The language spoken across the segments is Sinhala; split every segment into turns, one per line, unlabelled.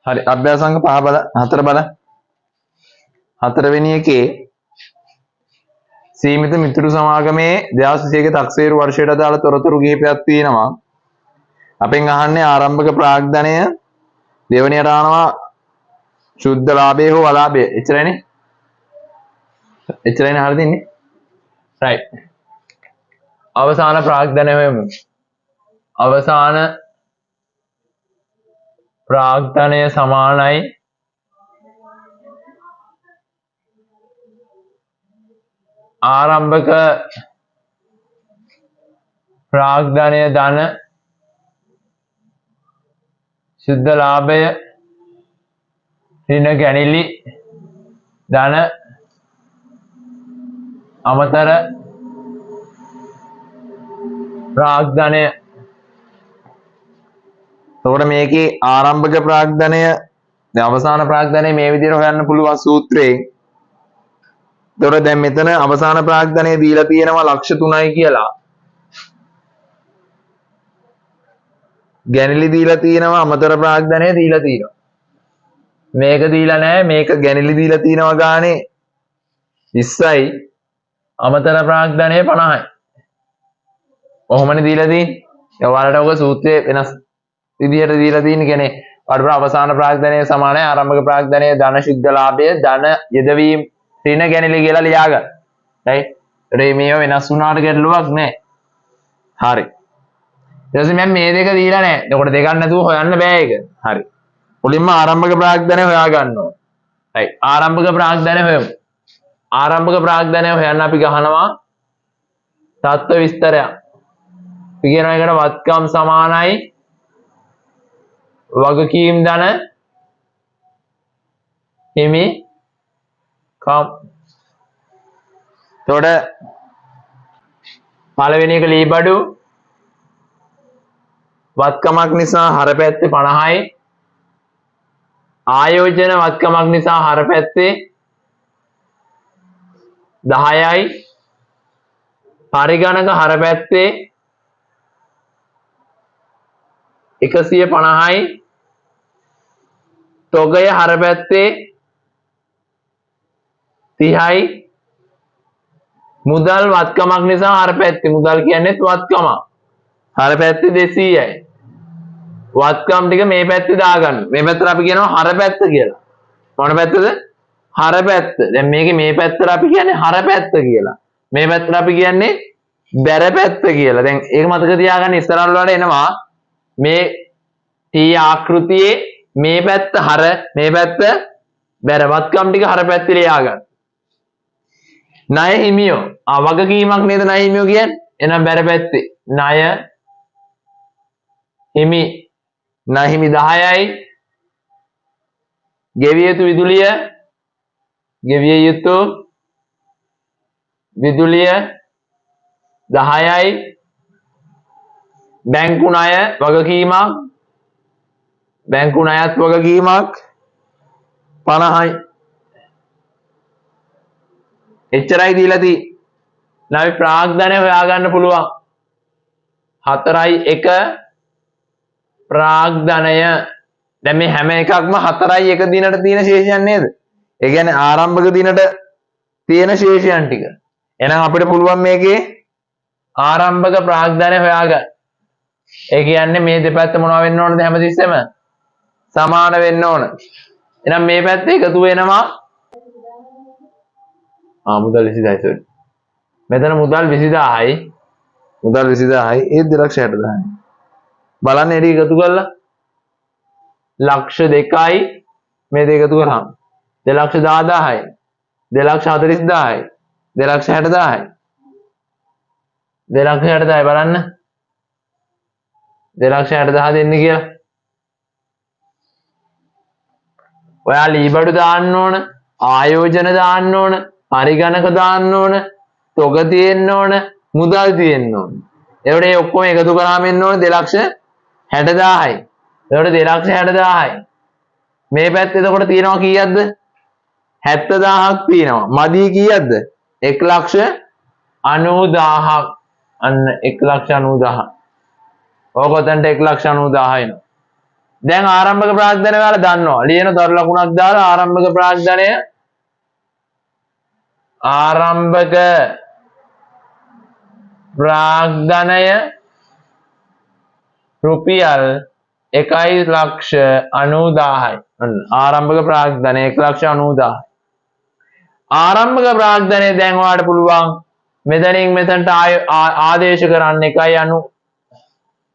හරි අභ්‍යාසංග 5 බල 4 බල 4 වෙනි එකේ සීමිත මිතුරු සමාගමේ 2021 තක්සේරු වර්ෂයට අදාළ තොරතුරු කිහිපයක් තියෙනවා. අපෙන් අහන්නේ ආරම්භක ප්‍රාග්ධනය දෙවෙනියට අහනවා ශුද්ධ ලාභය හෝ අලාභය. එච්චරයිනේ. එච්චරයිනේ අහලා තින්නේ. right. අවසාන ප්‍රාග්ධනය වෙමු. අවසාන ප්‍රාග්ධනය සමානයි ආරම්භක ප්‍රාග්ධනය ධන ශුද්ධ ලාභය ඍණ ගැනිලි ධන අමතර ප්‍රාග්ධනය. එතකොට මේකේ ආරම්භක ප්‍රාග්ධනය දැන් අවසාන ප්‍රාග්ධනය මේ විදිහට හොයන්න පුළුවන් සූත්‍රයෙන්. එතකොට දැන් මෙතන අවසාන ප්‍රාග්ධනය දීලා තියෙනවා ලක්ෂ 3යි කියලා. ගැනිලි දීලා තියෙනවා අමතර ප්‍රාග්ධනය දීලා තියෙනවා. මේක දීලා නැහැ මේක ගැනිලි දීලා තියෙනවා ගානේ 20යි අමතර ප්‍රාග්ධනය 50යි. කොහොමනේ දීලා තියෙන්නේ? ඒ වලට ඔක සූත්‍රයේ වෙනස් විදිහට දීලා තියෙන කියන්නේ වඩ අවසාන ප්‍රාග්ධනය සමානයි ආරම්භක ප්‍රාග්ධනය ධන ශුද්ධ ලාභය ධන යෙදවීම ඍණ ගැනිලි කියලා ලියාගන්න. right? ඒ මේව වෙනස් වුණාට ගැටලුවක් නැහැ. හරි. ඊට පස්සේ මම මේ දෙක දීලා නැහැ. එතකොට දෙකක් නැතුව හොයන්න බෑ ඒක. හරි. මුලින්ම ආරම්භක ප්‍රාග්ධනය හොයා ගන්න ඕන. right. ආරම්භක ප්‍රාග්ධනය හොයමු. ආරම්භක ප්‍රාග්ධනය හොයන්න අපි ගහනවා තත්ත්ව විස්තරයක්. අපි කියනවා එකට වත්කම් සමානයි වගකීම් ධන හිමි කම්. එතකොට පළවෙනි එක ලීබඩු වත්කමක් නිසා හර පැත්තේ 50යි ආයෝජන වත්කමක් නිසා හර පැත්තේ 10යි පරිගණක හර පැත්තේ 150යි තොගය හර පැත්තේ 30යි මුදල් වත්කමක් නිසා හර පැත්තේ මුදල් කියන්නේ වත්කම හර පැත්තේ 200යි වත්කම් ටික මේ පැත්තේ දාගන්න. මේ පැත්තට අපි කියනවා හර පැත්ත කියලා. මොන පැත්තද? හර පැත්ත. දැන් මේකේ මේ පැත්තට අපි කියන්නේ හර පැත්ත කියලා. මේ පැත්තට අපි කියන්නේ බැර පැත්ත කියලා. දැන් ඒක මතක තියාගන්න ඉස්සරහට වලට එනවා මේ T ආකෘතියේ මේ පැත්ත හර මේ පැත්ත බැර වත්කම් ටික හර පැත්තේ ලියාගන්න. ණය හිමියෝ වගකීමක් නේද ණය හිමියෝ කියන්නේ? එහෙනම් බැර පැත්තේ ණය හිමි ණය හිමි 10යි ගෙවිය යුතු විදුලිය ගෙවිය යුතු විදුලිය 10යි බැංකු ණය වගකීමක් බැංකු ණයත් වගකීමක් 50යි. එච්චරයි දීලා තියෙන්නේ. නැවි ප්‍රාග්ධනය හොයාගන්න පුළුවන්. 4යි 1 ප්‍රාග්ධනය. දැන් මේ හැම එකක්ම 4යි 1 දිනට තියෙන ශේෂයන් නේද? ඒ කියන්නේ ආරම්භක දිනට තියෙන ශේෂයන් ටික. එහෙනම් අපිට පුළුවන් මේකේ ආරම්භක ප්‍රාග්ධනය හොයාගන්න. ඒ කියන්නේ මේ දෙපැත්ත මොනවා වෙන්න ඕනද හැමතිස්සෙම? සමාන වෙන්න ඕන. එහෙනම් මේ පැත්තේ එකතු වෙනවා මුදල් 20000යි sorry. මෙතන මුදල් 20000යි මුදල් 20000යි ඒ 260000යි. බලන්න එඩි එකතු කරලා ලක්ෂ 2යි මේ දෙක එකතු කරාම 210000යි 240000යි 260000යි 260000යි බලන්න 260000 දෙන්නේ කියලා. ඔයා ලීබඩු දාන්න ඕන ආයෝජන දාන්න ඕන පරිගණක දාන්න ඕන තොග තියෙන්න ඕන මුදල් තියෙන්න ඕන. ඒවට මේ ඔක්කොම එකතු කරාම එන්න ඕන 260000යි. ඒකට 260000යි. මේ පැත්තේ එතකොට තියෙනවා කීයක්ද? 70000ක් තියෙනවා. මදි කීයක්ද? 1,90,000ක්. අන්න 1,90,000. ඕක ඔතනට 1,90,000 එනවා. දැන් ආරම්භක ප්‍රාග්ධනය ඔයාලා දන්නවා. ලියන දර ලකුණක් දාලා ආරම්භක ප්‍රාග්ධනය රුපියල් 1,90,000යි. ආරම්භක ප්‍රාග්ධනය 1,90,000. ආරම්භක ප්‍රාග්ධනය දැන් ඔයාලට පුළුවන් මෙතනින් මෙතනට ආදේශ කරන්න 1.90.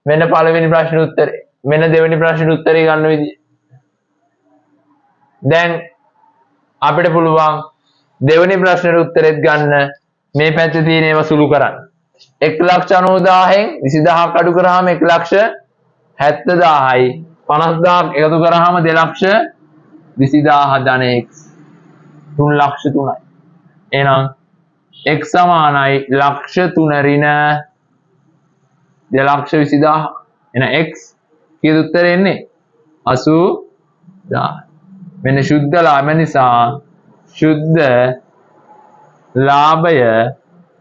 මෙන්න පළවෙනි ප්‍රශ්න උත්තරේ. මෙන්න දෙවෙනි ප්‍රශ්න උත්තරේ ගන්න විදිය. දැන් අපිට පුළුවන් දෙවෙනි ප්‍රශ්නෙට උත්තරෙත් ගන්න මේ පැත්තේ තියෙන ඒවා සුළු කරන්න. 1,90,000න් 20,000ක් අඩු කරාම 1,70,000යි. 50,000ක් එකතු කරාම 2,20,000 ධන x 3,03,000යි. එහෙනම් x සමානයි ලක්ෂ 3 ඍණ 2,20,000. එහෙනම් x කීයද උත්තරේ එන්නේ? 80,000. මෙන්න සුද්ධ ලාභ නිසා සුද්ධ ලාභය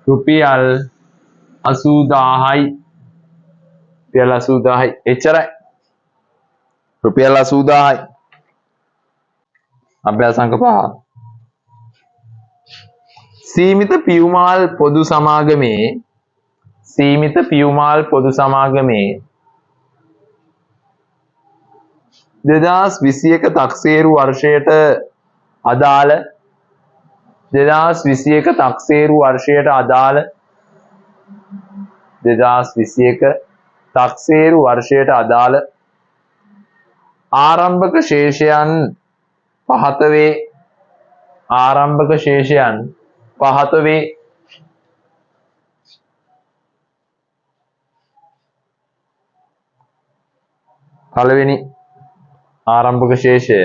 රුපියල් 80,000යි. රුපියල් 80,000යි. එච්චරයි. රුපියල් 80,000යි. අභ්‍යාස අංක 5. සීමිත පියුමාල් පොදු සමාගමේ 2021 තක්සේරු වර්ෂයට අදාළ 2021 තක්සේරු වර්ෂයට අදාළ ආරම්භක ශේෂයන් පහත වේ. පළවෙනි ආරම්භක ශේෂය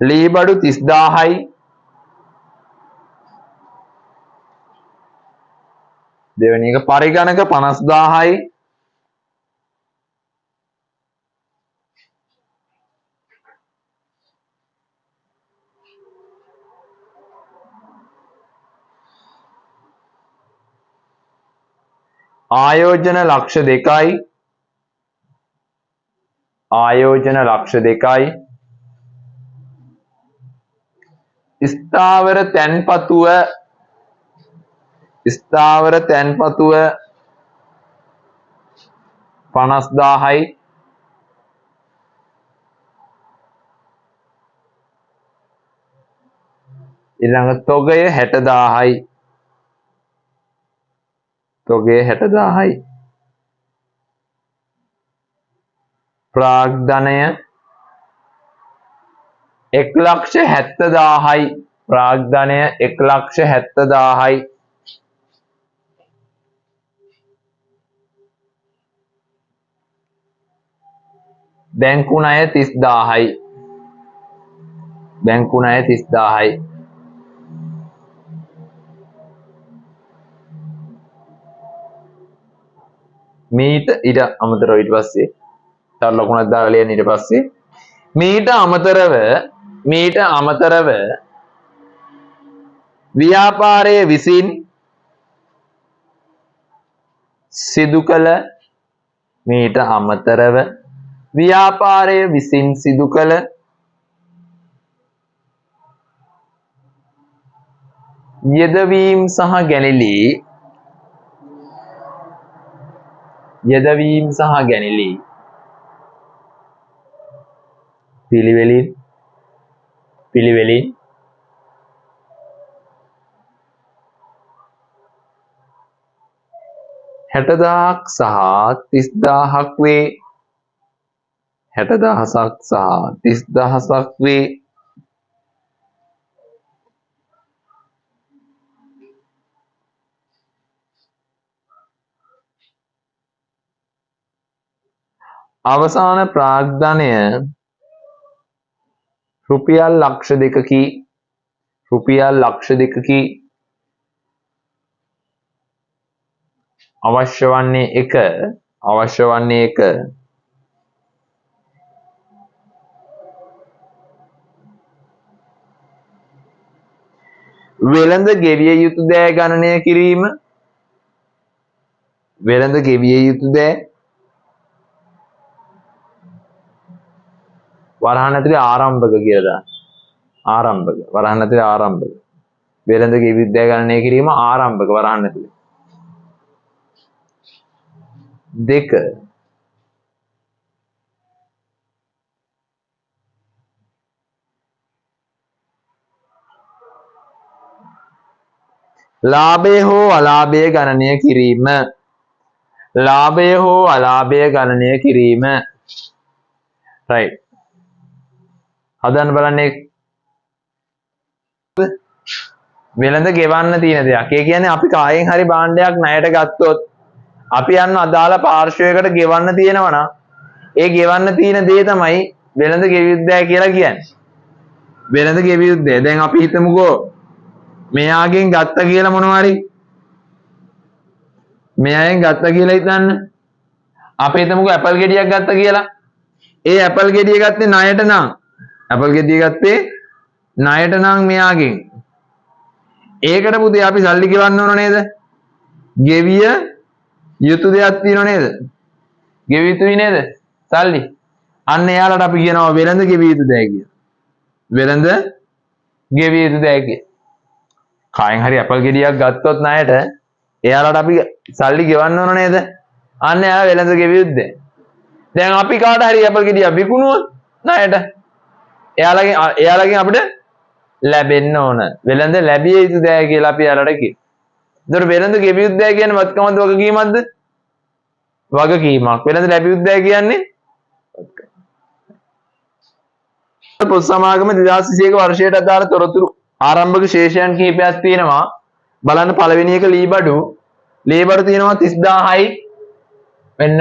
ලීබඩු 30,000යි. දෙවෙනි එක පරිගණක 50,000යි. ආයෝජන ලක්ෂ 2යි. ස්ථාවර තැන්පතුව 50,000යි. ඊළඟ තොගය 60,000යි. ප්‍රාග්ධනය 1,70,000යි. බැංකු ණය 30,000යි. මීට ඊට අමතරව ඊට පස්සේ තව ලකුණක් දාලා ලියන්න. ඊට පස්සේ මීට අමතරව ව්‍යාපාරයේ විසින් සිදු කළ යෙදවීම් සහ ගැනිලි පිළිවෙලින් 60,000ක් සහ 30,000ක් වේ. අවසාන ප්‍රාග්ධනය රුපියල් ලක්ෂ 2කි. අවශ්‍ය වන්නේ එක වෙළඳ ගෙවිය යුතු දෑ ගණනය කිරීම. වරහන් ඇතුලේ ආරම්භක කියලා දාන්න. ආරම්භක. වරහන් ඇතුලේ ආරම්භක. වෙළඳගේ විද්‍යා ගණනය කිරීම ආරම්භක වරහන් ඇතුලේ. 2 ලාභය හෝ අලාභය ගණනය කිරීම. ලාභය හෝ අලාභය ගණනය කිරීම. right. හදන්න බලන්නේ වෙළඳ ගෙවන්න තියෙන දෙයක්. ඒ කියන්නේ අපි කායෙන් හරි භාණ්ඩයක් ණයට ගත්තොත් අපි යන්න අදාළ පාර්ශ්වයකට ගෙවන්න තියෙනවා නම් ඒ ගෙවන්න තියෙන දේ තමයි වෙළඳ ගෙවියුද්දය කියලා කියන්නේ. වෙළඳ ගෙවියුද්දය. දැන් අපි හිතමුකෝ මෙයාගෙන් ගත්ත කියලා මොනවා හරි මෙයාගෙන් ගත්ත කියලා හිතන්න. අපි හිතමුකෝ ඇපල් ගෙඩියක් ගත්ත කියලා. ඒ ඇපල් ගෙඩිය ගත්තේ ණයට නම් ඇපල් ගෙඩිය ගත්තේ ණයට නම් මෙයාගෙන්. ඒකට පුතේ අපි සල්ලි ගෙවන්න ඕන නේද? ගෙවිය යුතු දෙයක් තියෙනව නේද? ගෙවිය යුතුයි නේද? සල්ලි. අන්න එයාලට අපි කියනවා වෙළඳ ගෙවිය යුතු දෙය කියලා. වෙළඳ ගෙවිය යුතු දෙය කියලා. කායෙන් හරි ඇපල් ගෙඩියක් ගත්තොත් ණයට එයාලට අපි සල්ලි ගෙවන්න ඕන නේද? අන්න එයා වෙළඳ ගෙවිය යුත්තේ. දැන් අපි කාට හරි ඇපල් ගෙඩියක් විකුණුවොත් ණයට එයාලගෙන් අපිට ලැබෙන්න ඕන. වෙළඳ ලැබිය යුතු දෙය කියලා අපි එයාලට කියනවා. ඒතර වෙළඳ ගෙවිය යුතු දෙය කියන්නේ වත්කමද වගකීමක්ද? වගකීමක්. වෙළඳ ලැබිය යුතු දෙය කියන්නේ පොත් සමාගම 2021 වර්ෂයට අදාළ තොරතුරු ආරම්භක ශේෂයන් කිහිපයක් තියෙනවා. බලන්න පළවෙනි එක ලීබඩු. ලීබඩු තියෙනවා 30000යි. මෙන්න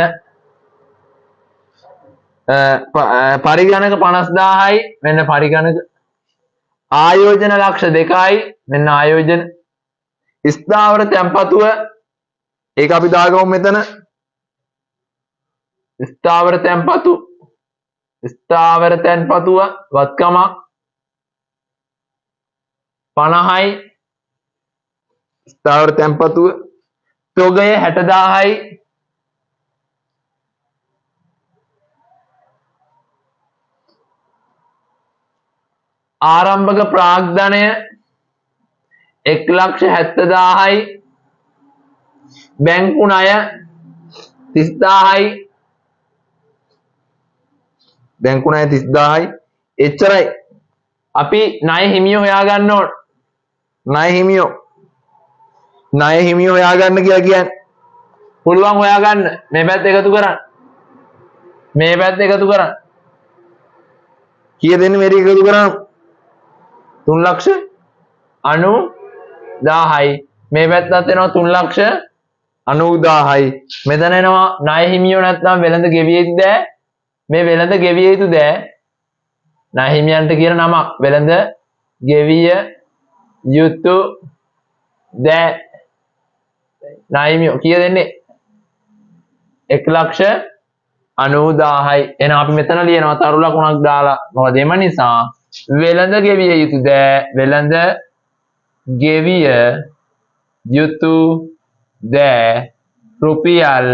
පරිගණක 50000යි. මෙන්න පරිගණක ආයෝජන ලක්ෂ 2යි. මෙන්න ආයෝජන ස්ථාවර තැන්පතුව ඒක අපි දාගමු මෙතන. ස්ථාවර තැන්පතුව වත්කමක් 50යි. ස්ථාවර තැන්පතුව තොගය 60000යි. ආරම්භක ප්‍රාග්ධනය 1,70,000යි. බැංකු ණය 30000යි. බැංකු ණය 30000යි. එච්චරයි. අපි ණය හිමියෝ හොයාගන්න ඕන. ණය හිමියෝ හොයාගන්න කියලා කියන්නේ පුළුවන් හොයාගන්න. මේ පැත්ත එකතු කරන්න. මේ පැත්ත එකතු කරන්න. කීය දෙන්නේ මේක එකතු කරන්න? 3,90,000යි. මේ පැත්තත් එනවා 3,90,000යි. මෙතන එනවා ණය හිමියෝ නැත්නම් වෙළඳ ගෙවිය යුතු දෑ. මේ වෙළඳ ගෙවිය යුතු දෑ ණය හිමියන්ට කියන නමක්. වෙළඳ ගෙවිය යුතු දෑ ණය හිමියෝ කීය දෙන්නේ? 1,90,000යි. එහෙනම් අපි මෙතන ලියනවා තරු ලකුණක් දාලා. මොකද එම නිසා වෙළඳ ගෙවිය යුතු දෑ වෙළඳ ගෙවිය යුතු දෑ රුපියල්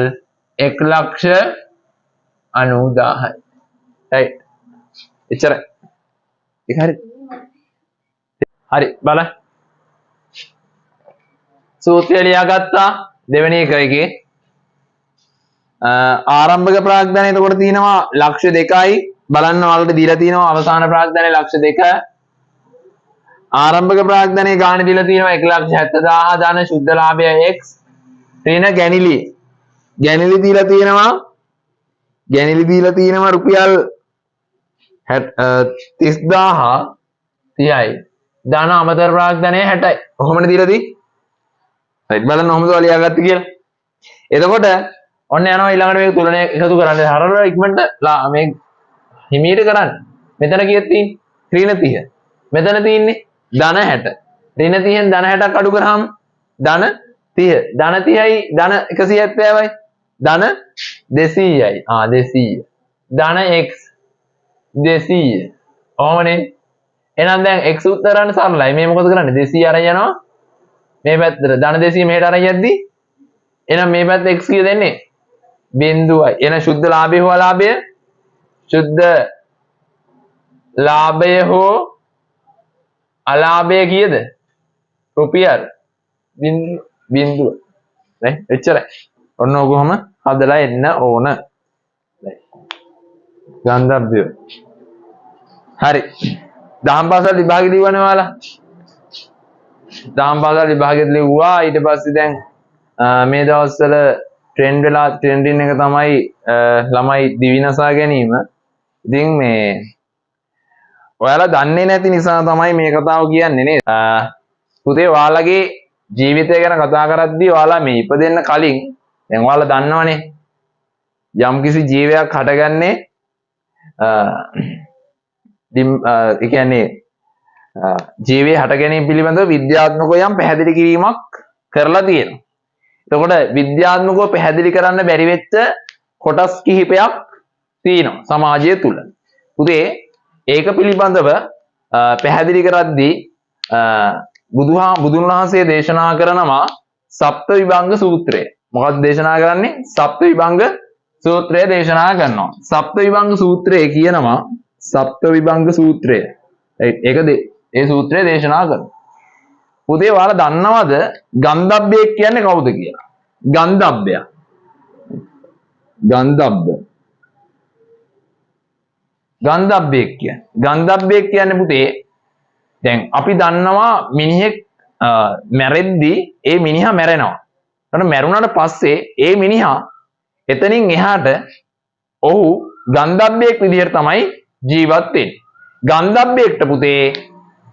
1,90,000යි. right. එච්චරයි. ඒක හරි. හරි බලන්න. සූත්‍රය ලියාගත්තා දෙවෙනි එකේ ආරම්භක ප්‍රාග්ධනය එතකොට තියෙනවා ලක්ෂ 2යි. බලන්න ඔයාලට දීලා තියෙනවා අවසාන ප්‍රාග්ධනය ලක්ෂ 2. ආරම්භක ප්‍රාග්ධනයේ ගාණ දීලා තියෙනවා 1,70,000 ධන සුද්ධ ලාභය x ඍණ ගැනිලි. ගැනිලි දීලා තියෙනවා රුපියල් 30,000යි. ධන අමතර ප්‍රාග්ධනය 60යි. කොහොමද දීලා තියෙන්නේ? right බලන්න කොහොමද ලියාගත්තේ කියලා. එතකොට ඔන්න යනවා ඊළඟට මේක තුලනේ එකතු කරන්න. හරල ඉක්මනට මේ හිමීට කරන්න. මෙතන කීයක් තියෙන්නේ? ඍණ 30. මෙතන තියෙන්නේ ධන 60. ඍණ 30න් ධන 60ක් අඩු කරාම ධන 30. ධන 30යි ධන 170යි. ධන 200යි. 200. ධන x 200. ඔහොමනේ. එහෙනම් දැන් x උත්තරන්න සරලයි. මේ මොකද කරන්නේ? 200 අරන් යනවා. මේ පැත්තට ධන 200 මෙහෙට අරන් යද්දි එහෙනම් මේ පැත්ත x කිය දෙන්නේ 0යි. එහෙනම් සුද්ධ ලාභය හෝ අලාභය? සුද්ධ ලාභය හෝ අලාභය කීයද? රුපියල් බිංදුව. නේ එච්චරයි. ඔන්න ඔය කොහොම හදලා එන්න ඕන. ගන්ධබ්බය. හරි. දහම් පාසල් විභාගෙ ලියවනේ ඔයාලා. දහම් පාසල් විභාගෙත් ලිව්වා. ඊට පස්සේ දැන් මේ දවස්වල ට්‍රෙන්ඩින් එක තමයි ළමයි දිවිනසා ගැනීම. ඉතින් මේ ඔයාලා දන්නේ නැති නිසා තමයි මේ කතාව කියන්නේ නේද? පුතේ ඔයාලගේ ජීවිතය ගැන කතා කරද්දී ඔයාලා මේ ඉපදෙන්න කලින් දැන් ඔයාලා දන්නවනේ යම්කිසි ජීවයක් හටගන්නේ ඒ කියන්නේ ජීවයේ හට ගැනීම පිළිබඳව විද්‍යාත්මකව යම් පැහැදිලි කිරීමක් කරලා තියෙනවා. එතකොට විද්‍යාත්මකව පැහැදිලි කරන්න බැරි වෙච්ච කොටස් කිහිපයක් තියෙනවා සමාජය තුල. පුතේ ඒක පිළිබඳව පැහැදිලි කරද්දී බුදුන් වහන්සේ දේශනා කරනවා සප්ත විභංග සූත්‍රය. මොකක්ද දේශනා කරන්නේ? සප්ත විභංග සූත්‍රය දේශනා කරනවා. සප්ත විභංග සූත්‍රය කියනවා සප්ත විභංග සූත්‍රය. ඒකද ඒ සූත්‍රය දේශනා කරනවා. පුතේ ඔයාලා දන්නවද ගන්ධබ්බය කියන්නේ කවුද කියලා? ගන්ධබ්බය. ගන්ධබ්බය කියන්නේ පුතේ දැන් අපි දන්නවා මිනිහෙක් මැරෙද්දී ඒ මිනිහා මැරෙනවා. ඊට මැරුණාට පස්සේ ඒ මිනිහා එතනින් එහාට ඔහු ගන්ධබ්බයෙක් විදිහට තමයි ජීවත් වෙන්නේ. ගන්ධබ්බයෙක්ට පුතේ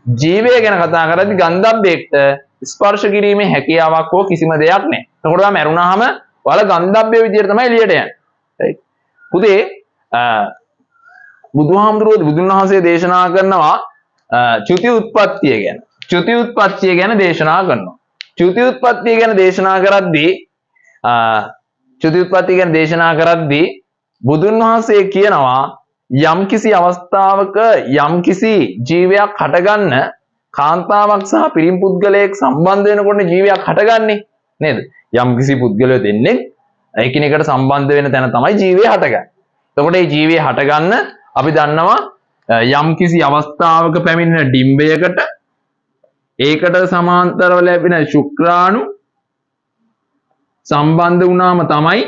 ජීවය ගැන කතා කරද්දී ගන්ධබ්බයෙක්ට ස්පර්ශ කිරීමේ හැකියාවක් හෝ කිසිම දෙයක් නැහැ. එතකොට ඔයා මැරුණාම ඔයාලා ගන්ධබ්බය විදිහට තමයි එළියට යන්නේ. right? පුතේ බුදුන් වහන්සේ දේශනා කරනවා චුති උත්පත්තිය ගැන. චුති උත්පත්තිය ගැන දේශනා කරනවා. චුති උත්පත්තිය ගැන දේශනා කරද්දී බුදුන් වහන්සේ කියනවා යම්කිසි අවස්ථාවක යම්කිසි ජීවයක් හටගන්න කාන්තාවක් සහ පිරිමි පුද්ගලයෙක් සම්බන්ධ වෙනකොට ජීවයක් හටගන්නේ නේද? යම්කිසි පුද්ගලයෝ දෙන්නේ එකිනෙකට සම්බන්ධ වෙන තැන තමයි ජීවය හටගන්නේ. එතකොට මේ ජීවය හටගන්න අපි දන්නවා යම්කිසි අවස්ථාවක පැමිණෙන ඩිම්බයකට ඒකට සමාන්තරව ලැබෙන ශුක්‍රාණු සම්බන්ධ වුණාම තමයි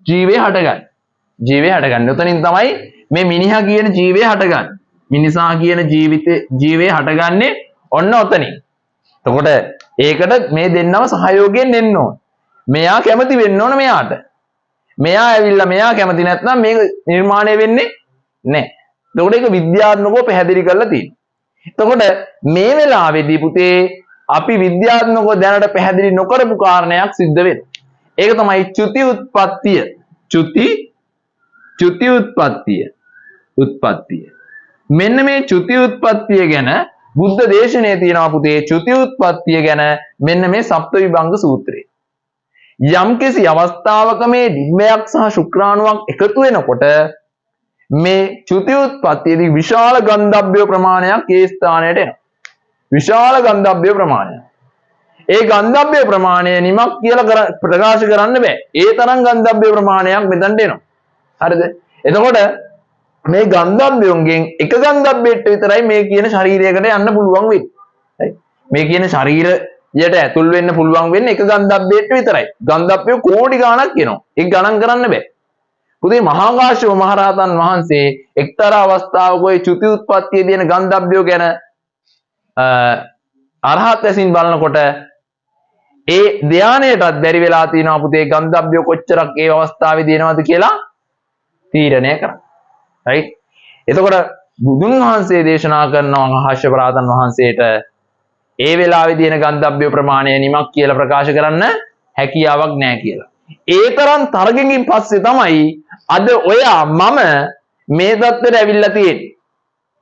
ජීවය හටගන්නේ. උතනින් තමයි මේ මිනිහා කියන ජීවය හටගන්නේ. මිනිසා කියන ජීවය හටගන්නේ ඔන්න ඔතනින්. එතකොට ඒකට මේ දෙන්නම සහයෝගයෙන් දෙන්න ඕන. මෙයා කැමති වෙන්න ඕන මෙයාට. මෙයා ඇවිල්ලා මෙයා කැමති නැත්නම් මේක නිර්මාණය වෙන්නේ නැහැ. එතකොට ඒක විද්‍යාත්මකව පැහැදිලි කරලා තියෙනවා. එතකොට මේ වෙලාවේදී පුතේ අපි විද්‍යාත්මකව දැනට පැහැදිලි නොකරපු කාරණයක් සිද්ධ වෙනවා. ඒක තමයි චුති උත්පත්තිය. මෙන්න මේ චුති උත්පත්තිය ගැන බුද්ධ දේශනාවේ තියෙනවා පුතේ. චුති උත්පත්තිය ගැන මෙන්න මේ සප්ත විභංග සූත්‍රයේ. යම්කිසි අවස්ථාවක මේ ඩිම්බයක් සහ ශුක්‍රාණුවක් එකතු වෙනකොට මේ චුති උත්පත්තියේදී විශාල ගන්ධබ්බය ප්‍රමාණයක් ඒ ස්ථානයට එනවා. විශාල ගන්ධබ්බය ප්‍රමාණයක්. ඒ ගන්ධබ්බය ප්‍රමාණය නිමක් කියලා ප්‍රකාශ කරන්න බෑ. ඒ තරම් ගන්ධබ්බය ප්‍රමාණයක් මෙතනට එනවා. හරිද? එතකොට මේ ගන්ධබ්බයන්ගෙන් එක ගන්ධබ්බයට විතරයි මේ කියන ශරීරයකට යන්න පුළුවන් වෙන්නේ. මේ කියන ශරීරයට ඇතුල් වෙන්න පුළුවන් වෙන්නේ එක ගන්ධබ්බයට විතරයි. ගන්ධබ්බය කෝටි ගණනක් එනවා. ඒක ගණන් කරන්න බෑ. පුතේ මහා කාශ්‍යප මහරහතන් වහන්සේ එක්තරා අවස්ථාවක ওই චුති උත්පත්තියේ තියෙන ගන්ධබ්බය ගැන අරහත් ඇසින් බලනකොට ඒ ධානයටත් බැරි වෙලා තියෙනවා පුතේ ගන්ධබ්බය කොච්චරක් ඒ අවස්ථාවේ දිනනවද කියලා තීරණය කරන්න. right? එතකොට බුදුන් වහන්සේ දේශනා කරනවා කාශ්‍යප රහතන් වහන්සේට ඒ වෙලාවේ දින ගන්ධබ්බය ප්‍රමාණය නිමක් කියලා ප්‍රකාශ කරන්න හැකියාවක් නැහැ කියලා. ඒ තරම් තරගකින් පස්සේ තමයි අද ඔයා මම මේ தත්ත්වයට ඇවිල්ලා තියෙන්නේ.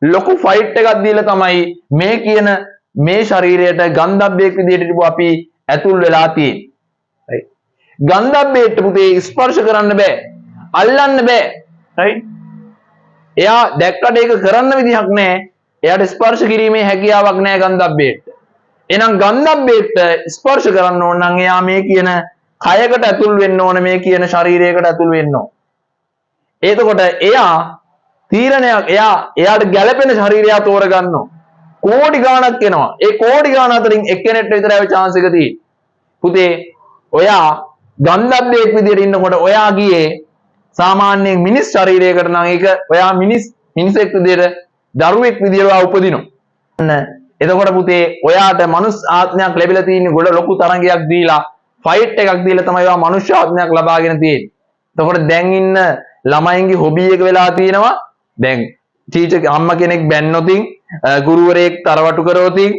ලොකු ෆයිට් එකක් දීලා තමයි මේ කියන මේ ශරීරයට ගන්ධබ්බයක් විදිහට අපි ඇතුල් වෙලා තියෙන්නේ. right? ගන්ධබ්බයට පුතේ ස්පර්ශ කරන්න බෑ. අල්ලන්න බෑ. right? එයා දැක්කට ඒක කරන්න විදිහක් නැහැ. එයාට ස්පර්ශ කිරීමේ හැකියාවක් නැහැ ගන්ධබ්බයට. එහෙනම් ගන්ධබ්බයට ස්පර්ශ කරන්න ඕන නම් එයා මේ කියන කයකට ඇතුල් වෙන්න ඕන, මේ කියන ශරීරයකට ඇතුල් වෙන්න ඕන. එතකොට එයා තීරණයක් එයාට ගැළපෙන ශරීරය තෝරගන්නවා. කෝටි ගාණක් එනවා. ඒ කෝටි ගාණ අතරින් එක්කෙනෙක්ට විතරයි chance එක තියෙන්නේ. පුතේ ඔයා ගන්ධබ්බෙක් විදියට ඉන්නකොට ඔයා ගියේ සාමාන්‍යයෙන් මිනිස් ශරීරයකට නම් ඒක ඔයා මිනිසෙක් විදියට දරුවෙක් විදියට උපදිනවා. එතකොට පුතේ ඔයාට මනුස්ස ආත්මයක් ලැබිලා තියෙන්නේ ගොඩ ලොකු තරංගයක් දීලා ෆයිට් එකක් දීලා තමයි ඔයා මනුෂ්‍ය ආත්මයක් ලබාගෙන තියෙන්නේ. එතකොට දැන් ඉන්න ළමයින්ගේ හොබි එක වෙලා තියෙනවා. දැන් ටීචර් අම්මා කෙනෙක් බැන්නොතින් ගුරුවරයෙක් තරවටු කරෝතින්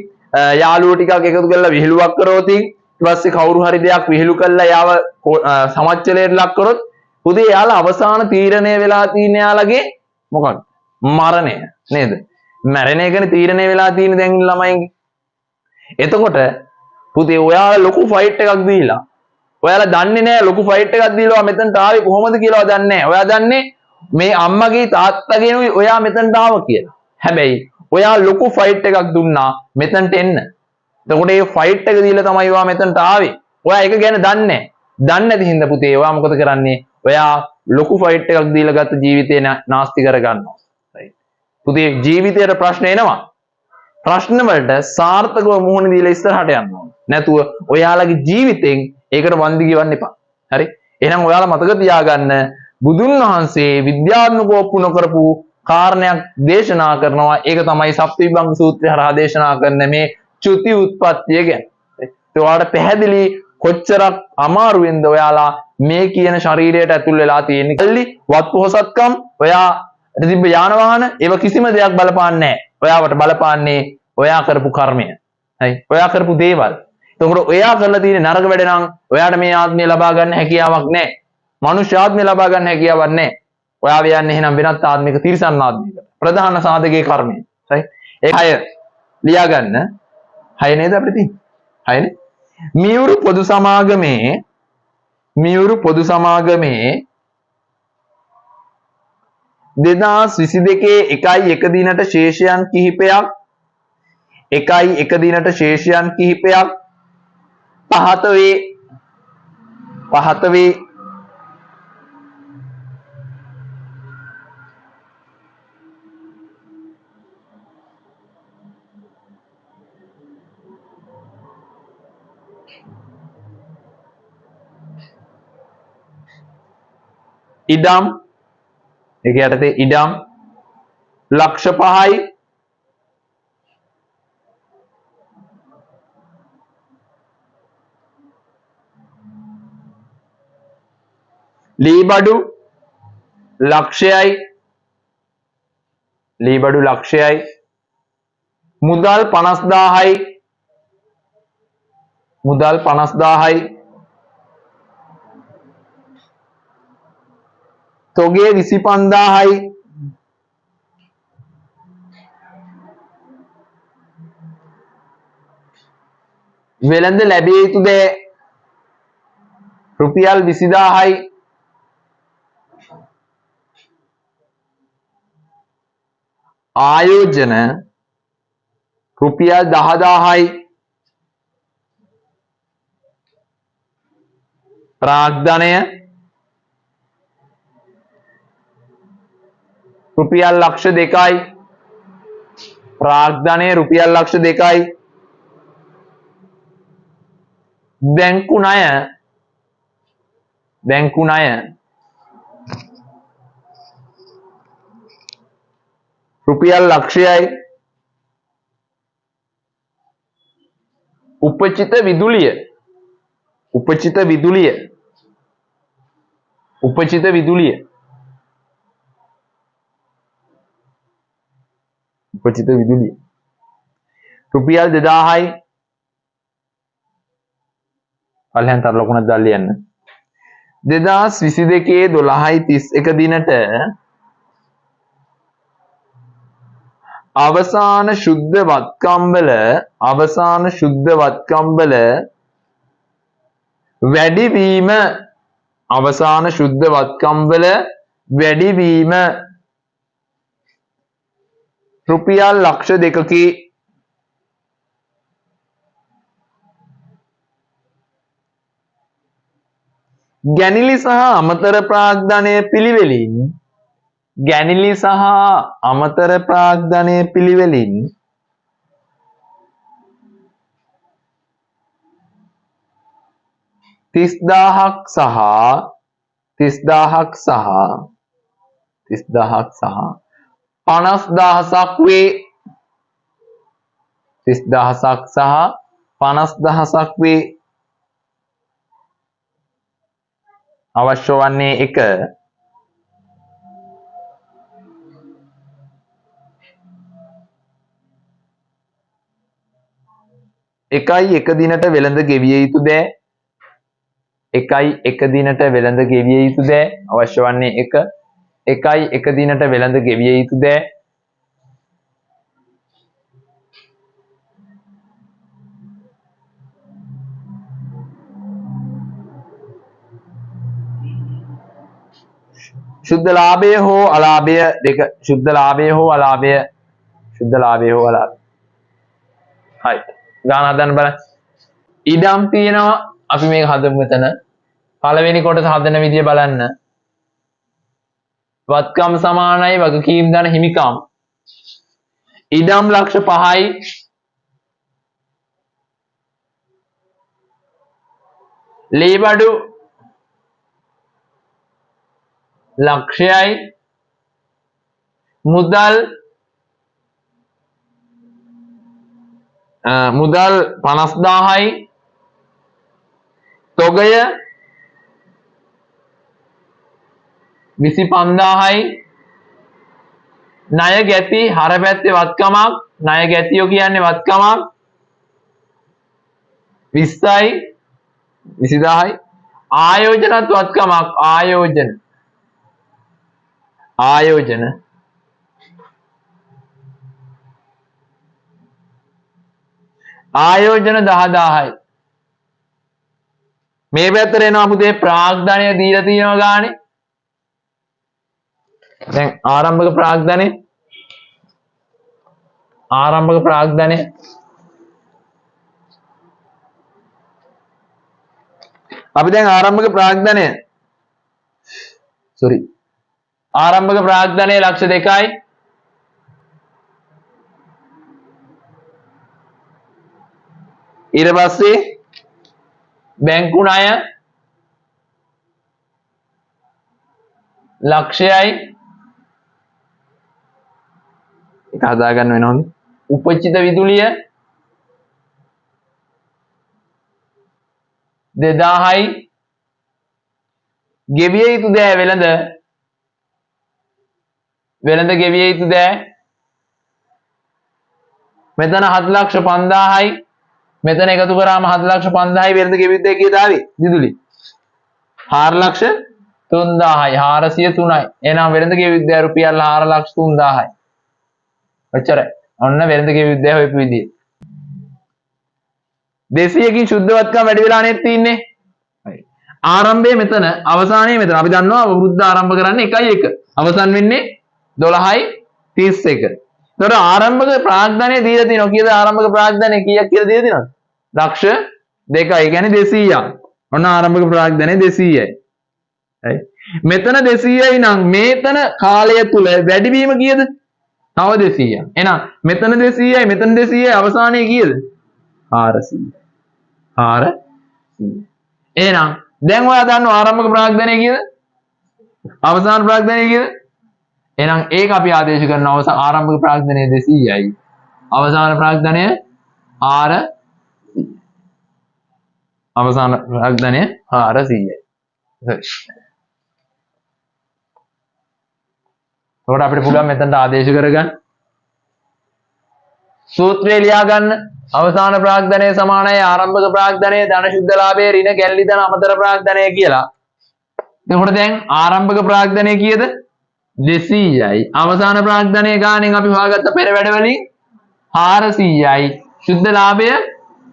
යාළුවෝ ටිකක් එකතු කරලා විහිළුවක් කරෝතින් ඊට පස්සේ කවුරු හරි දෙයක් විහිළු කරලා යාව සමච්චලයට ලක් කරොත් පුතේ යාලා අවසාන තීරණය වෙලා තියෙන යාලගේ මොකක්ද? මරණය නේද? මැරෙන එකනේ තීරණය වෙලා තියෙන දැන් ළමයින්ගේ. එතකොට පුතේ ඔයාලා ලොකු ෆයිට් එකක් දීලා ඔයාලා දන්නේ නැහැ ලොකු ෆයිට් එකක් දීලා මෙතනට ආවේ කොහොමද කියලා දන්නේ නැහැ. ඔයා දන්නේ මේ අම්මගේ තාත්තගෙනුයි ඔයා මෙතනට ආවා කියලා. හැබැයි ඔයා ලොකු ෆයිට් එකක් දුන්නා මෙතනට එන්න. එතකොට මේ ෆයිට් එක දීලා තමයි ඔයා මෙතනට ආවේ. ඔයා ඒක ගැන දන්නේ නැහැ. දන්නේ නැති හින්දා පුතේ ඔයා මොකද කරන්නේ? ඔයා ලොකු ෆයිට් එකක් දීලා ගත්ත ජීවිතේ නාස්ති කරගන්නවා. රයිට්. පුතේ ජීවිතේට ප්‍රශ්න එනවා. ප්‍රශ්න වලට සාර්ථකව මුහුණ දීලා ඉස්සරහට යන්න ඕන. නැතුව ඔයාලගේ ජීවිතෙන් ඒකට වන්දි ගෙවන්න එපා. හරි? එහෙනම් ඔයාලා මතක තියාගන්න බුදුන් වහන්සේ විද්‍යාත්මකව ඔප්පු නොකරපු කාරණයක් දේශනා කරනවා. ඒක තමයි සප්තවිභංග සූත්‍රය හරහා දේශනා කරන මේ චුති උත්පත්තිය ගැන. ඒ ඔයාලට පැහැදිලි කොච්චරක් අමාරුවෙන්ද ඔයාලා මේ කියන ශරීරයට ඇතුල් වෙලා තියෙන්නේ. කල්ලි වත් පොහසත්කම් ඔයා තිබ්බ යාන වාහන ඒව කිසිම දෙයක් බලපාන්නේ නැහැ. ඔයාවට බලපාන්නේ ඔයා කරපු කර්මය. හරි? ඔයා කරපු දේවල්. එතකොට ඔයා කරලා තියෙන නරක වැඩ නම් ඔයාට මේ ආත්මය ලබා ගන්න හැකියාවක් නැහැ. මනුෂ්‍ය ආත්මය ලබා ගන්න හැකියාවක් නැහැ. ඔයා යන්නේ එහෙනම් වෙනත් ආත්මික තිරිසන් ආත්මිකට. ප්‍රධාන සාධකයේ කර්මය. right? ඒ 6 ලියා ගන්න. 6 නේද අපිට තියෙන්නේ? 6 නේ. මියුරු පොදු සමාගමේ 2022 1 දිනට ශේෂයන් කිහිපයක් පහත වේ. ඉඩම් ඒක යටතේ ඉඩම් ලක්ෂ 5යි ලීබඩු ලක්ෂයයි මුදල් 50000යි තොගේ 25000යි වෙළඳ ලැබිය යුතු දේ රුපියල් 20000යි ආයෝජන රුපියල් 10000යි ප්‍රාග්ධනය රුපියල් ලක්ෂ 2යි ප්‍රාග්ධනය රුපියල් ලක්ෂ 2යි බැංකු ණය රුපියල් ලක්ෂයයි උපචිත විදුලිය රුපියල් 2000යි පල්ලෙන් තර ලකුණක් දාලා ලියන්න 2022 12/31 දිනට අවසාන ශුද්ධ වත්කම් වල වැඩිවීම රුපියල් ලක්ෂ 2කි ගැනිලි සහ අමතර ප්‍රාග්ධනය පිළිවෙලින් ගැනිලි සහ අමතර ප්‍රාග්ධනය පිළිවෙලින් 30000ක් සහ 50000ක් වේ. 30000ක් සහ 50000ක් වේ. අවශ්‍ය වන්නේ 1 එකයි එක දිනට වෙළඳ ගෙවිය යුතු දෑ. එකයි එක දිනට වෙළඳ ගෙවිය යුතු දෑ. අවශ්‍ය වන්නේ 1 එකයි එක දිනට වෙළඳ ගෙවිය යුතු දෑ. ශුද්ධ ලාභය හෝ අලාභය දෙක. ශුද්ධ ලාභය හෝ අලාභය. ශුද්ධ ලාභය හෝ අලාභය. හරි. ගාන හදන්න බලන්න. ඉඩම් තියෙනවා. අපි මේක හදමු මෙතන. පළවෙනි කොටස හදන විදිය බලන්න. වත්කම් සමානයි වගකීම් ධන හිමිකම්. ඉඩම් ලක්ෂ 5යි. ලේබඩු ලක්ෂයයි. මුදල් 50000යි. තොගය 25000යි. ණය ගැති හර පැත්තේ වත්කමක්. ණය ගැතියෝ කියන්නේ වත්කමක් 20යි 20000යි. ආයෝජනත් වත්කමක්. ආයෝජන 10000යි. මේ පැත්තට එනවා පුතේ ප්‍රාග්ධනය දීලා තියෙනවා ගානේ. දැන් ආරම්භක ප්‍රාග්ධනය අපි දැන් ආරම්භක ප්‍රාග්ධනය ලක්ෂ 2යි. ඊට පස්සේ බැංකු ණය ලක්ෂයයි. ඒක හදා ගන්න වෙනවද? උපචිත විදුලිය 2000යි. ගෙවිය යුතු දෑ වෙළඳ ගෙවිය යුතු දෑ මෙතන 7,50,000යි. මෙතන එකතු කරාම 7,50,000යි වෙළඳ ගෙවිය යුතු දෑ කීයද ආවේ? විදුලි 4,03,000යි. 403යි. එහෙනම් වෙළඳ ගෙවිය යුතු දෑ රුපියල් 4,03,000යි. ඔච්චරයි. ඔන්න වෙළඳ ගෙවිය යුතු දෑ හොයපු විදිය. 200කින් සුද්ධවත්කම් වැඩි වෙලා නෙත් තින්නේ. ආරම්භයේ මෙතන අවසානයේ මෙතන. අපි දන්නවා වෘද්ධ ආරම්භ කරන්නේ 1යි 1. අවසන් වෙන්නේ 12යි 31. එතකොට ආරම්භක ප්‍රාග්ධනය දීලා තියෙනවා. කීයද ආරම්භක ප්‍රාග්ධනය කීයක් කියලා දීලා තියෙනවද? ලක්ෂ 2යි. ඒ කියන්නේ 200ක්. ඔන්න ආරම්භක ප්‍රාග්ධනය 200යි. හරි. මෙතන 200යි නම් මෙතන කාලය තුල වැඩිවීම කීයද? තව 200ක්. එහෙනම් මෙතන 200යි මෙතන 200යි අවසානයේ කීයද? 400. 400. එහෙනම් දැන් ඔයා දන්නවා ආරම්භක ප්‍රාග්ධනය කීයද? අවසාන ප්‍රාග්ධනය කීයද? එහෙනම් ඒක අපි ආදේශ කරනවා ආරම්භක ප්‍රාග්ධනය 200යි. අවසාන ප්‍රාග්ධනය 400. අවසාන ප්‍රාග්ධනය 400යි. එතකොට අපිට පුළුවන් මෙතනට ආදේශ කරගන්න. සූත්‍රය ලියා ගන්න. අවසාන ප්‍රාග්ධනය සමානයි ආරම්භක ප්‍රාග්ධනය ධන ශුද්ධ ලාභය ඍණ ගැළලි ධන අමතර ප්‍රාග්ධනය කියලා. එතකොට දැන් ආරම්භක ප්‍රාග්ධනය කීයද? 200යි. අවසාන ප්‍රාග්ධනය ගානෙන් අපි හොයාගත්ත පෙර වැඩ වලින් 400යි. ශුද්ධ ලාභය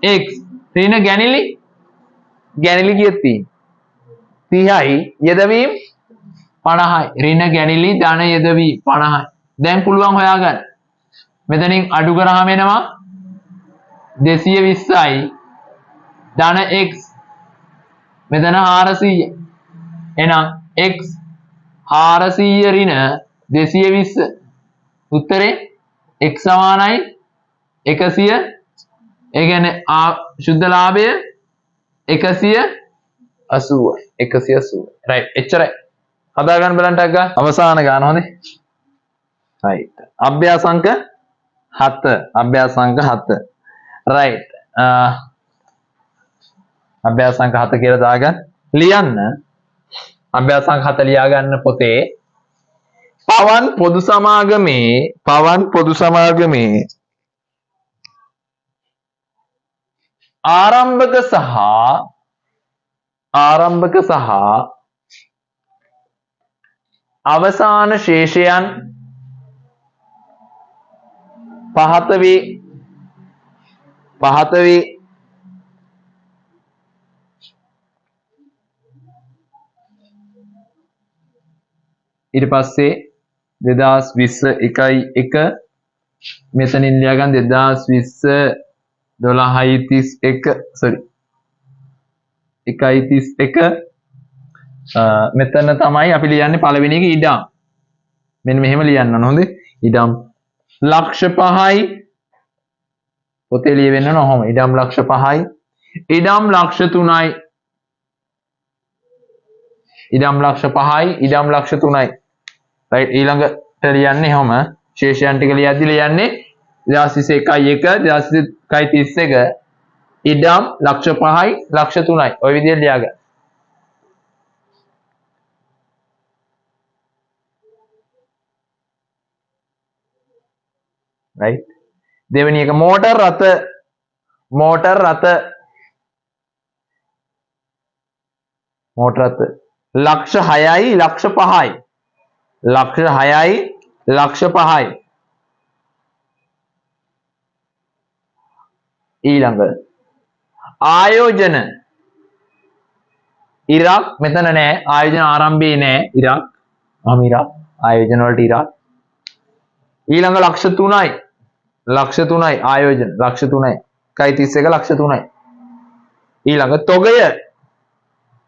x. ඍණ ගැණිලි කීයක් තියෙන්නේ? 30යි. යෙදවීම 50යි. ඍණ ගැණිලි ධන යෙදවීම 50යි. දැන් පුළුවන් හොයාගන්න. මෙතනින් අඩු කරාම එනවා 220යි. ධන x. මෙතන 400. එහෙනම් x 400 ඍණ 220 උත්තරේ x සමානයි 100 ඒ කියන්නේ ශුද්ධ ලාභය 180යි 180 right එච්චරයි හදා ගන්න බලන්න ටක් ගන්න අවසාන ගන්න හොඳේ right අභ්‍යාසංක 7 right අභ්‍යාසංක 7 කියලා දාගන්න ලියන්න අභ්‍යාසංක 7 ලියා ගන්න පොතේ පවන් පොදු සමාගමේ ආරම්භක සහ අවසාන ශේෂයන් පහත වේ ඊට පස්සේ 2020 1 මෙතනින් ලියා ගන්න 2020 12:31 sorry 1:31 මෙතන තමයි අපි ලියන්නේ පළවෙනි එක ඉඩම් මෙන්න මෙහෙම ලියන්න ඕන හොඳේ ඉඩම් ලක්ෂ 5යි පොතේ ලියවෙන්න ඕන ඔහොම ඉඩම් ලක්ෂ 5යි ඉඩම් ලක්ෂ 3යි ඉඩම් ලක්ෂ 5යි ඉඩම් ලක්ෂ 3යි right ඊළඟට ලියන්නේ ඔහොම ශේෂයන් ටික ලියද්දි ලියන්නේ 2021 2031 ඉඩම් ලක්ෂ 5යි ලක්ෂ 3යි ඔය විදිහට ලියාගන්න right දෙවෙනි එක මෝටර් රථ ලක්ෂ 6යි ලක්ෂ 5යි ලක්ෂ 6යි ලක්ෂ 5යි ඊළඟ ආයෝජන ඉරක් මෙතන නෑ ආයෝජන ආරම්භයේ නෑ ඉරක් ආයෝජන වලට ඉරක් ඊළඟ ලක්ෂ 3යි ආයෝජන ලක්ෂ 3යි 131 ලක්ෂ 3යි ඊළඟ තොගය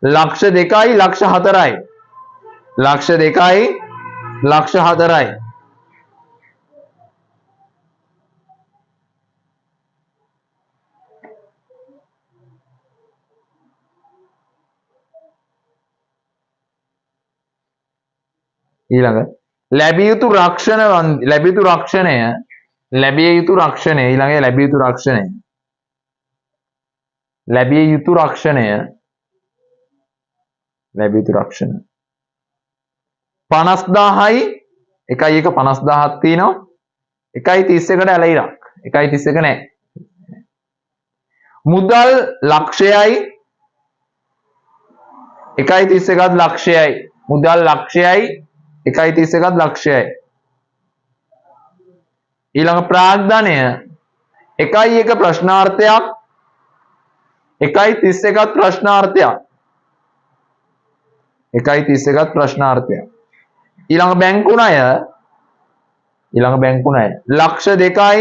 ලක්ෂ 2යි ලක්ෂ 4යි ලක්ෂ 2යි ලක්ෂ 4යි ඊළඟ ලැබිය යුතු රක්ෂණය රක්ෂණ 50000යි 1 50000ක් තියෙනවා 1:31ට ඇල ඉරක් 1:31 නෑ මුදල් ලක්ෂයයි 1:31ත් ලක්ෂයයි මුදල් ලක්ෂයයි 1:31ත් ලක්ෂයයි ඊළඟ ප්‍රාග්ධනය 1:1 ප්‍රශ්නාර්ථයක් 1:31ත් ප්‍රශ්නාර්ථයක් ඊළඟ බැංකු ණය ලක්ෂ 2යි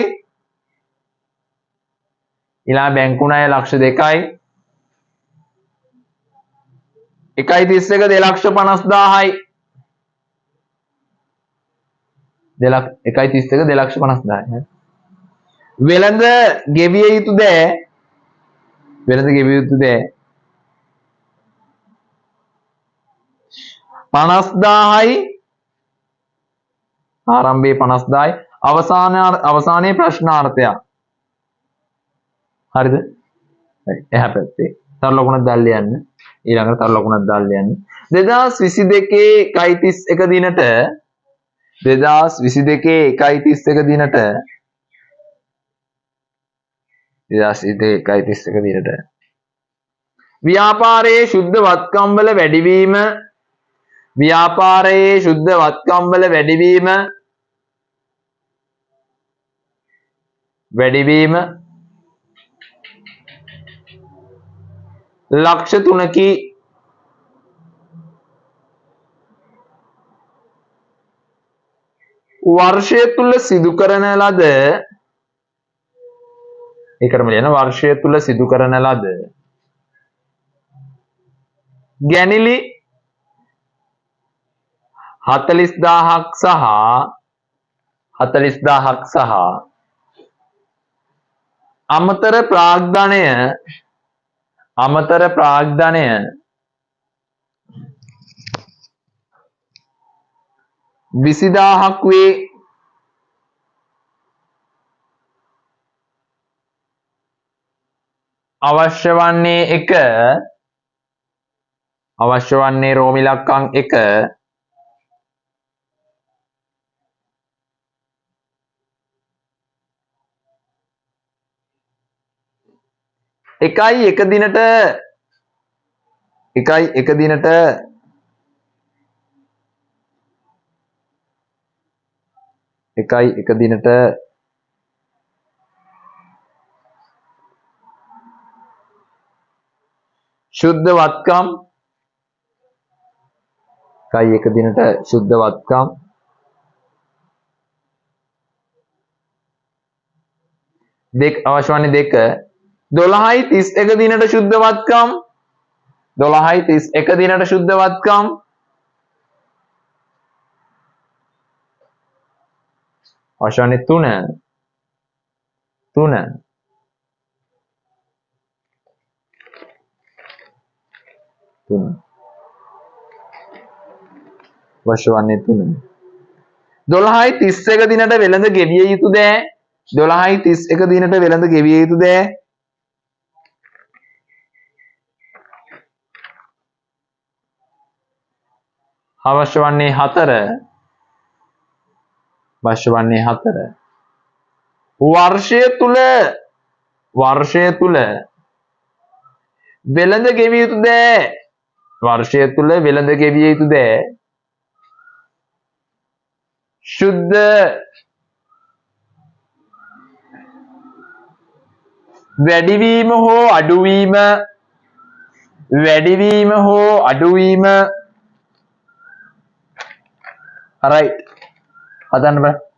ඊළඟ බැංකු ණය ලක්ෂ 2යි 1:31 2,50,000යි 1:31 2,50,000යි වෙළඳ ගෙවිය යුතු දෑ 50,000යි ආරම්භයේ 50,000යි අවසානයේ ප්‍රශ්නාර්ථයක් හරිද එහා පැත්තේ තර ලකුණක් දාලා ලියන්න ඊළඟට තර ලකුණක් දාලා ලියන්න 2022 1:31 දිනට 2022 1:31 දිනට ව්‍යාපාරයේ ශුද්ධ වත්කම් වල වැඩිවීම ලක්ෂ 3කි වර්ෂය තුල සිදු කරන ලද ඒකටම ලියන වර්ෂය තුල සිදු කරන ලද ගැනිලි 40000ක් සහ අමතර ප්‍රාග්ධනය 20000ක් වේ. අවශ්‍ය වන්නේ රෝම ඉලක්කම් 1 එකයි එක දිනට ශුද්ධ වත්කම් අවශ්‍ය වන්නේ 2 12යි 31 දිනට ශුද්ධ වත්කම් අවශ්‍ය වන්නේ 3 අවශ්‍ය වන්නේ 3 12යි 31 දිනට වෙළඳ ගෙවිය යුතු දෑ අවශ්‍ය වන්නේ 4 වර්ෂය තුල වෙළඳ ගෙවිය යුතු දෑ ශුද්ධ වැඩිවීම හෝ අඩුවීම right හදන්න බෑ